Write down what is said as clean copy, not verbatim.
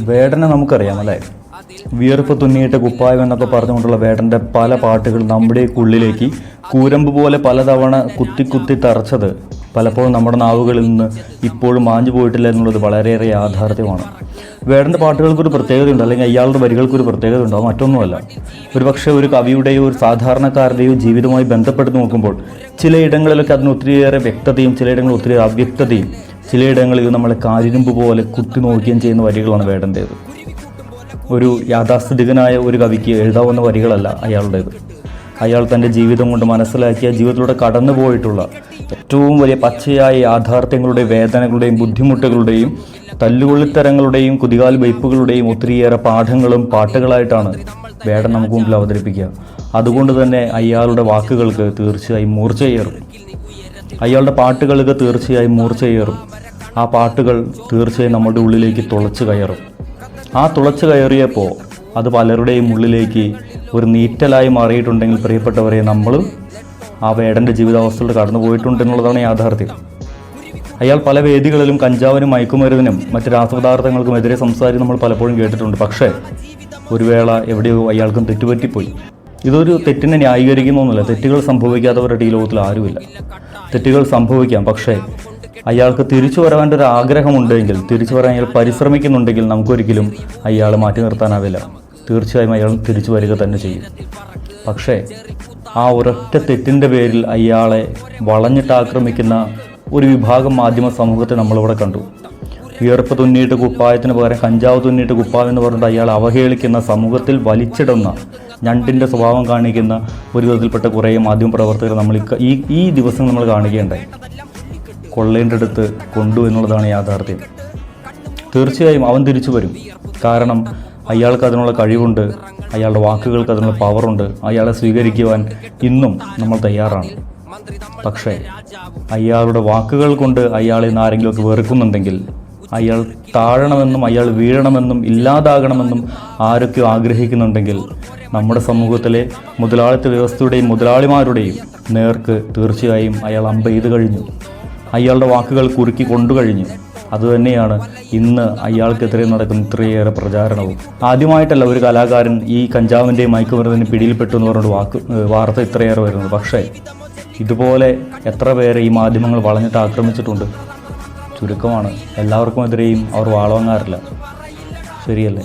വേടനെ നമുക്കറിയാം അല്ലേ? വിയർപ്പ് തുന്നിയിട്ട് കുപ്പായം എന്നൊക്കെ പറഞ്ഞുകൊണ്ടുള്ള വേടൻ്റെ പല പാട്ടുകൾ നമ്മുടെ ഉള്ളിലേക്ക് കൂരമ്പ് പോലെ പലതവണ കുത്തി കുത്തി തറച്ചത് പലപ്പോഴും നമ്മുടെ നാവുകളിൽ നിന്ന് ഇപ്പോഴും മാഞ്ഞു പോയിട്ടില്ല എന്നുള്ളത് വളരെയേറെ യാഥാർത്ഥ്യമാണ്. വേടൻ്റെ പാട്ടുകൾക്കൊരു പ്രത്യേകതയുണ്ട്, അല്ലെങ്കിൽ അയാളുടെ വരികൾക്കൊരു പ്രത്യേകത ഉണ്ട്. അത് മറ്റൊന്നുമല്ല, ഒരുപക്ഷെ ഒരു കവിയുടെയോ ഒരു സാധാരണക്കാരുടെയോ ജീവിതവുമായി ബന്ധപ്പെടുത്തി നോക്കുമ്പോൾ ചിലയിടങ്ങളിലൊക്കെ അതിന് ഒത്തിരിയേറെ വ്യക്തതയും ചിലയിടങ്ങളിൽ ഒത്തിരി അവ്യക്തതയും ചിലയിടങ്ങളിൽ നമ്മളെ കാരിരുമ്പ് പോലെ കുത്തി നോക്കുകയും ചെയ്യുന്ന വരികളാണ് വേടൻ്റേത്. ഒരു യാഥാസ്ഥിതികനായ ഒരു കവിക്ക് എഴുതാവുന്ന വരികളല്ല അയാളുടേത്. അയാൾ തൻ്റെ ജീവിതം കൊണ്ട് മനസ്സിലാക്കിയ, ജീവിതത്തിലൂടെ കടന്നു പോയിട്ടുള്ള ഏറ്റവും വലിയ പച്ചയായ യാഥാർത്ഥ്യങ്ങളുടെയും വേദനകളുടെയും ബുദ്ധിമുട്ടുകളുടെയും തല്ലുകൊള്ളിത്തരങ്ങളുടെയും കുതികാൽ വയ്പ്പുകളുടെയും ഒത്തിരിയേറെ പാഠങ്ങളും പാട്ടുകളായിട്ടാണ് വേടൻ നമുക്ക് മുമ്പിൽ അവതരിപ്പിക്കുക. അതുകൊണ്ട് തന്നെ അയാളുടെ വാക്കുകൾക്ക് തീർച്ചയായും മൂർച്ചയേറും, അയാളുടെ പാട്ടുകൾക്ക് തീർച്ചയായും മൂർച്ചയേറും. ആ പാട്ടുകൾ തീർച്ചയായും നമ്മുടെ ഉള്ളിലേക്ക് തുളച്ച് കയറും. ആ തുളച്ച് കയറിയപ്പോൾ അത് പലരുടെയും ഉള്ളിലേക്ക് ഒരു നീറ്റലായി മാറിയിട്ടുണ്ടെങ്കിൽ പ്രിയപ്പെട്ടവരെ, നമ്മളും ആ വേടൻ്റെ ജീവിതാവസ്ഥയിൽ കടന്നു പോയിട്ടുണ്ടെന്നുള്ളതാണ് യാഥാർത്ഥ്യം. അയാൾ പല വേദികളിലും കഞ്ചാവിനും മയക്കുമരുന്നിനും മറ്റ് രാസപദാർത്ഥങ്ങൾക്കുമെതിരെ സംസാരിച്ച് നമ്മൾ പലപ്പോഴും കേട്ടിട്ടുണ്ട്. പക്ഷേ ഒരു വേള എവിടെയോ അയാൾക്കും തെറ്റുപറ്റിപ്പോയി. ഇതൊരു തെറ്റിനെ ന്യായീകരിക്കുന്നൊന്നുമില്ല. തെറ്റുകൾ സംഭവിക്കാത്തവരുടെ ഈ ലോകത്തിൽ ആരുമില്ല. തെറ്റുകൾ സംഭവിക്കാം, പക്ഷേ അയാൾക്ക് തിരിച്ചു വരാൻ ഒരു ആഗ്രഹമുണ്ടെങ്കിൽ, തിരിച്ചു വരാൻ അയാൾ പരിശ്രമിക്കുന്നുണ്ടെങ്കിൽ നമുക്കൊരിക്കലും അയാളെ മാറ്റി നിർത്താനാവില്ല. തീർച്ചയായും അയാൾ തിരിച്ചു വരിക തന്നെ ചെയ്യും. പക്ഷേ ആ ഒരൊറ്റ തെറ്റിൻ്റെ പേരിൽ അയാളെ വളഞ്ഞിട്ട് ആക്രമിക്കുന്ന ഒരു വിഭാഗം മാധ്യമ സമൂഹത്തെ നമ്മളിവിടെ കണ്ടു. വിയർപ്പ് തുന്നിയിട്ട് കുപ്പായത്തിന് പകരം കഞ്ചാവ് തുന്നിയിട്ട് കുപ്പായം എന്ന് പറഞ്ഞിട്ട് അയാൾ അവഹേളിക്കുന്ന, സമൂഹത്തിൽ വലിച്ചിടുന്ന, ഞണ്ടിൻ്റെ സ്വഭാവം കാണിക്കുന്ന ഒരു വിധത്തിൽപ്പെട്ട കുറേ മാധ്യമ പ്രവർത്തകർ നമ്മൾ ഈ ദിവസം നമ്മൾ കാണുകയുണ്ടായി. കൊള്ളേണ്ടടുത്ത് കൊണ്ടു എന്നുള്ളതാണ് യാഥാർത്ഥ്യം. തീർച്ചയായും അവൻ തിരിച്ചു വരും. കാരണം അയാൾക്ക് അതിനുള്ള കഴിവുണ്ട്, അയാളുടെ വാക്കുകൾക്ക് അതിനുള്ള പവറുണ്ട്. അയാളെ സ്വീകരിക്കുവാൻ ഇന്നും നമ്മൾ തയ്യാറാണ്. പക്ഷേ അയാളുടെ വാക്കുകൾ കൊണ്ട് അയാളെ നിന്ന് ആരെങ്കിലുമൊക്കെ വെറുക്കുന്നുണ്ടെങ്കിൽ, അയാൾ താഴണമെന്നും അയാൾ വീഴണമെന്നും ഇല്ലാതാകണമെന്നും ആരൊക്കെയോ ആഗ്രഹിക്കുന്നുണ്ടെങ്കിൽ, നമ്മുടെ സമൂഹത്തിലെ മുതലാളിത്ത വ്യവസ്ഥയുടെയും മുതലാളിമാരുടെയും നേർക്ക് തീർച്ചയായും അയാൾ അമ്പെയ്ത് കഴിഞ്ഞു. അയാളുടെ വാക്കുകൾ കുറുക്കി കൊണ്ടുകഴിഞ്ഞു. അതുതന്നെയാണ് ഇന്ന് അയാൾക്കെതിരെ നടക്കുന്ന ഇത്രയേറെ പ്രചാരണവും. ആദ്യമായിട്ടല്ല ഒരു കലാകാരൻ ഈ കഞ്ചാവിൻ്റെയും മയക്കുമരുന്നിന് പിടിയിൽപ്പെട്ടു എന്ന് പറഞ്ഞൊരു വാർത്ത ഇത്രയേറെ വരുന്നത്. പക്ഷേ ഇതുപോലെ എത്ര പേരെ ഈ മാധ്യമങ്ങൾ വളഞ്ഞിട്ട് ആക്രമിച്ചിട്ടുണ്ട്? ചുരുക്കമാണ്. എല്ലാവർക്കും എതിരെയും അവർ വാളവങ്ങാറില്ല. ശരിയല്ലേ?